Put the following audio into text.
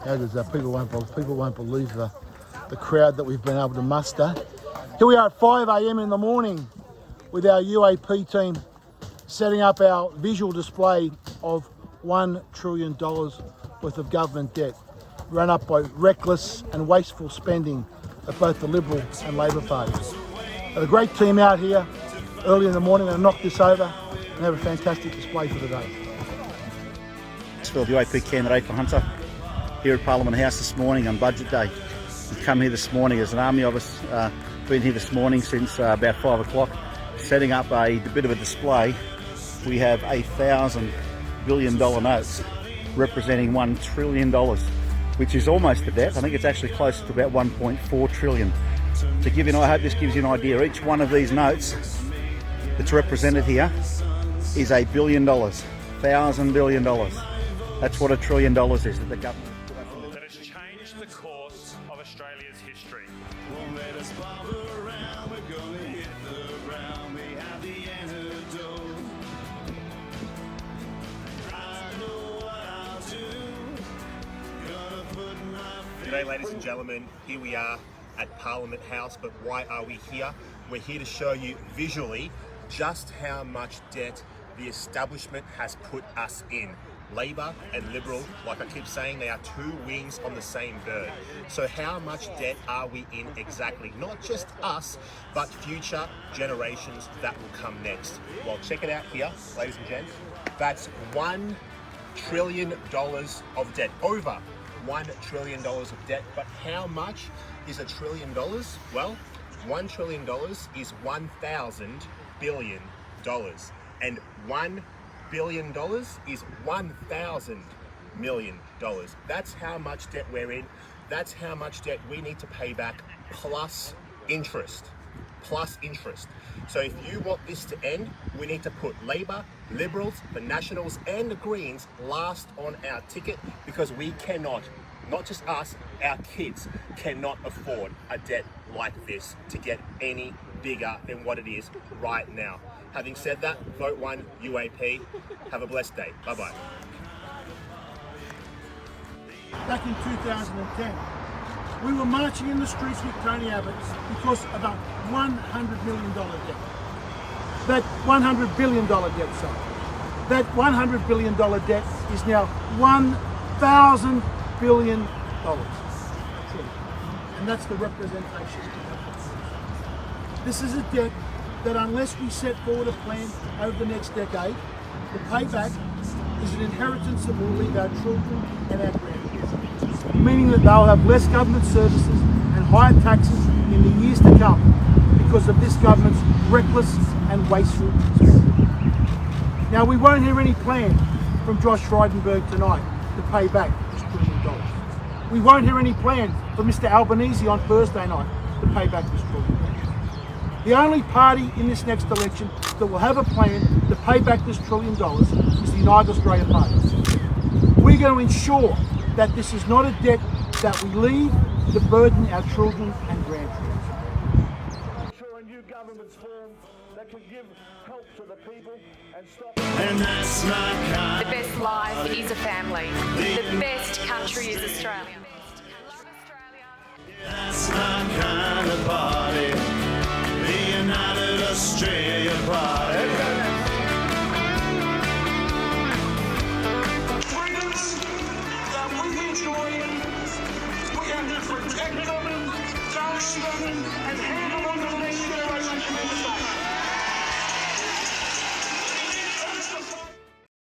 How does that? People won't believe the crowd that we've been able to muster. Here we are at 5 a.m. in the morning with our UAP team setting up our visual display of $1 trillion worth of government debt, run up by reckless and wasteful spending of both the Liberal and Labor parties. Got a great team out here early in the morning and knock this over and have a fantastic display for the day. UAP candidate for Hunter here at Parliament House this morning on Budget Day. We've come here this morning as an army of us, been here this morning since about 5 o'clock, setting up a bit of a display. We have $1,000 billion notes representing $1 trillion, which is almost the debt. I think it's actually closer to about 1.4 trillion. To give you, I hope this gives you an idea. Each one of these notes that's represented here is $1 billion, $1,000 billion. That's what $1 trillion is that the government that has changed the course of Australia's history. Won't let us bob around, we're gonna hit the ground, we have the antidote. I know what I'll do, gonna put my G'day ladies and gentlemen, here we are at Parliament House, but why are we here? We're here to show you visually just how much debt the establishment has put us in. Labor and Liberal, like I keep saying, they are two wings on the same bird. So how much debt are we in exactly? Not just us, but future generations that will come next. Well, check it out here, ladies and gents. That's $1 trillion of debt, over $1 trillion of debt. But how much is $1 trillion? Well, $1 trillion is 1,000 billion dollars, and $1 billion is 1,000 million dollars. That's how much debt we're in. That's how much debt we need to pay back, plus interest. Plus interest. So if you want this to end, we need to put Labor, Liberals, the Nationals and the Greens last on our ticket, because we cannot, not just us, our kids cannot afford a debt like this to get any bigger than what it is right now. Having said that, vote 1 UAP. Have a blessed day. Bye-bye. Back in 2010, we were marching in the streets with Tony Abbott because of a $100 million debt. That $100 billion debt, sorry. That $100 billion debt is now $1,000 billion. And that's the representation. This is a debt that unless we set forward a plan over the next decade, the payback is an inheritance that will leave our children and our grandkids, meaning that they'll have less government services and higher taxes in the years to come because of this government's reckless and wasteful spending. Now, we won't hear any plan from Josh Frydenberg tonight to pay back this $1 trillion. We won't hear any plan from Mr. Albanese on Thursday night to pay back this $1 trillion. The only party in this next election that will have a plan to pay back this $1 trillion is the United Australia Party. We're going to ensure that this is not a debt that we leave to burden our children and grandchildren. A new government's formed that can give help to the people and stop. and that's not kind. The best life is a family. The best country is Australia. That's not kind of party. The United Australia Party. Freedoms that we enjoy, we have to protect them, cherish them, and hand